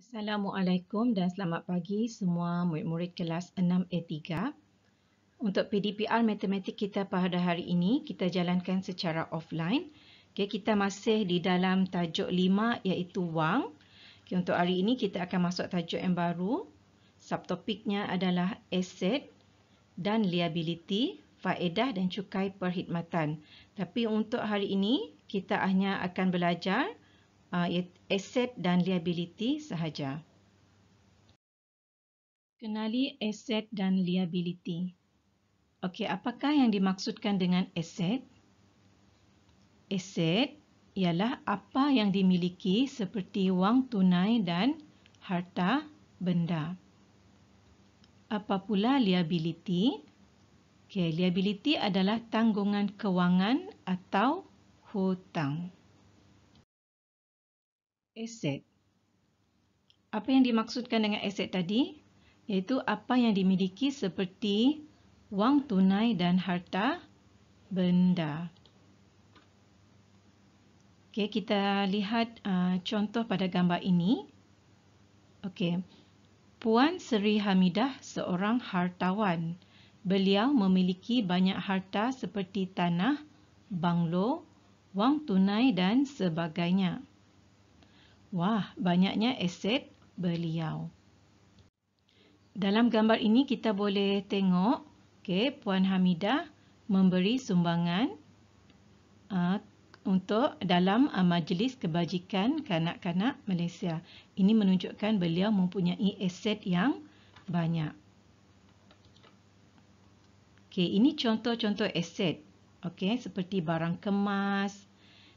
Assalamualaikum dan selamat pagi semua murid-murid kelas 6A3. Untuk PDPR matematik kita pada hari ini, kita jalankan secara offline. Okay, kita masih di dalam tajuk 5 iaitu wang. Okay, untuk hari ini kita akan masuk tajuk yang baru. Subtopiknya adalah aset dan liability, faedah dan cukai perkhidmatan. Tapi untuk hari ini, kita hanya akan belajar aset dan liability sahaja. Kenali aset dan liability. Okey, apakah yang dimaksudkan dengan aset? Aset ialah apa yang dimiliki seperti wang tunai dan harta benda. Apa pula liability? Okey, liability adalah tanggungan kewangan atau hutang. Aset. Apa yang dimaksudkan dengan aset tadi? Iaitu apa yang dimiliki seperti wang tunai dan harta benda. Okey, kita lihat contoh pada gambar ini. Okey. Puan Seri Hamidah seorang hartawan. Beliau memiliki banyak harta seperti tanah, banglo, wang tunai dan sebagainya. Wah, banyaknya aset beliau. Dalam gambar ini kita boleh tengok, Puan Hamidah memberi sumbangan untuk dalam majlis kebajikan kanak-kanak Malaysia. Ini menunjukkan beliau mempunyai aset yang banyak. Ini contoh-contoh aset. Seperti barang kemas,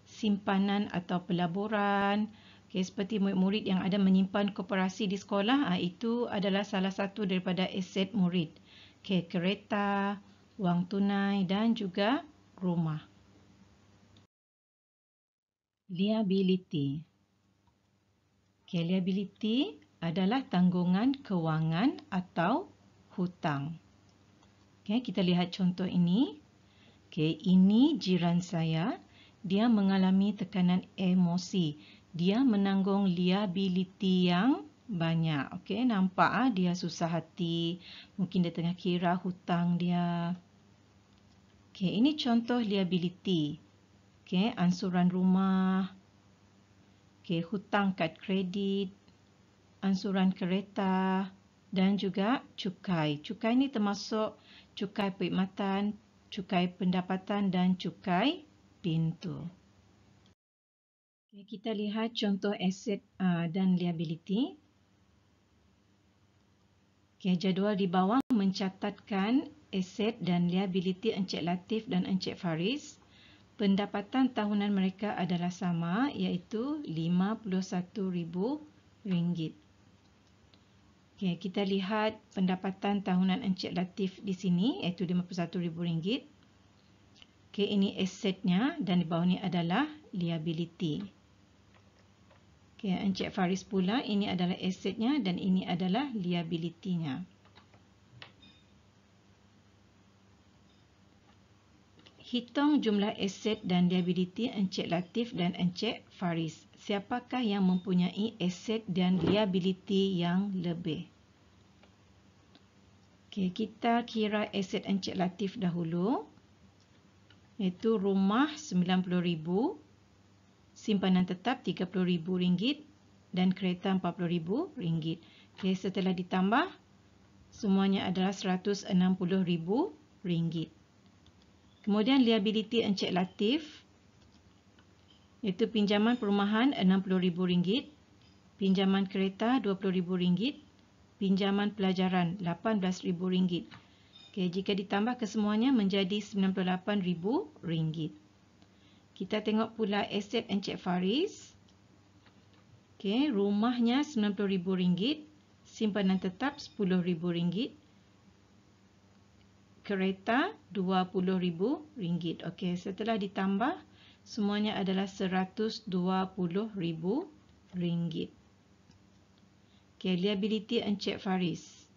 simpanan atau pelaburan. Seperti murid-murid yang ada menyimpan koperasi di sekolah, itu adalah salah satu daripada aset murid. Kereta, wang tunai dan juga rumah. Liability. Liability adalah tanggungan kewangan atau hutang. Kita lihat contoh ini. Ini jiran saya. Dia mengalami tekanan emosi. Dia menanggung liability yang banyak. Nampak dia susah hati. Mungkin dia tengah kira hutang dia. Ini contoh liability. Ansuran rumah. Hutang kad kredit. Ansuran kereta. Dan juga cukai. Cukai ini termasuk cukai perkhidmatan, cukai pendapatan dan cukai pintu. Kita lihat contoh aset dan liability. Jadual di bawah mencatatkan aset dan liability Encik Latif dan Encik Faris. Pendapatan tahunan mereka adalah sama, iaitu RM51,000. Kita lihat pendapatan tahunan Encik Latif di sini, iaitu RM51,000. Ini asetnya dan di bawah ini adalah liability. Encik Faris pula, ini adalah asetnya dan ini adalah liability-nya. Hitung jumlah aset dan liability Encik Latif dan Encik Faris. Siapakah yang mempunyai aset dan liability yang lebih? Kita kira aset Encik Latif dahulu. Iaitu rumah RM90,000. Simpanan tetap RM30,000 dan kereta RM40,000. Setelah ditambah, semuanya adalah RM160,000. Kemudian liability Encik Latif, iaitu pinjaman perumahan RM60,000, pinjaman kereta RM20,000, pinjaman pelajaran RM18,000. Jika ditambah kesemuanya menjadi RM98,000. Kita tengok pula aset Encik Faris. Rumahnya RM90,000. Simpanan tetap RM10,000. Kereta RM20,000. Setelah ditambah, semuanya adalah RM120,000. Liability Encik Faris.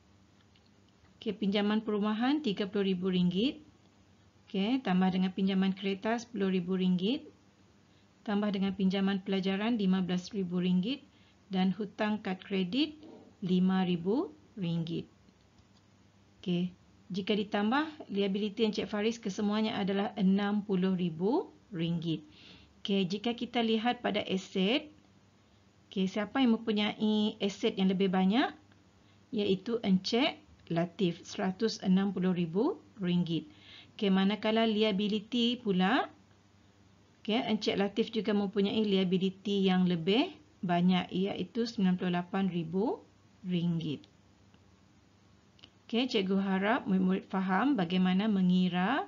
Pinjaman perumahan RM30,000. Tambah dengan pinjaman kereta RM10,000. Tambah dengan pinjaman pelajaran RM15,000. dan hutang kad kredit RM5,000. Okey, jika ditambah liability Encik Faris kesemuanya adalah RM60,000. Okey, jika kita lihat pada aset, okey, siapa yang mempunyai aset yang lebih banyak? Iaitu Encik Latif, RM160,000. Okey, manakala liability pula, okey, Encik Latif juga mempunyai liability yang lebih banyak, iaitu RM98,000. Okey, cikgu harap murid-murid faham bagaimana mengira,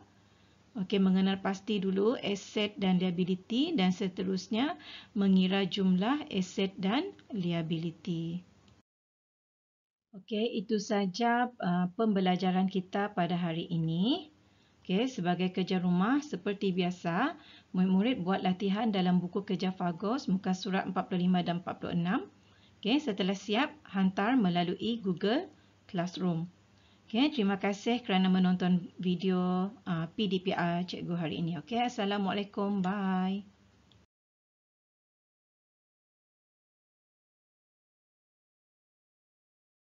okey, mengenal pasti dulu aset dan liability dan seterusnya mengira jumlah aset dan liability. Okey, itu saja pembelajaran kita pada hari ini. Okey, sebagai kerja rumah seperti biasa, murid-murid buat latihan dalam buku kerja Fagos muka surat 45 dan 46. Okey, setelah siap hantar melalui Google Classroom. Okey, terima kasih kerana menonton video PDPR cikgu hari ini. Okey, assalamualaikum. Bye.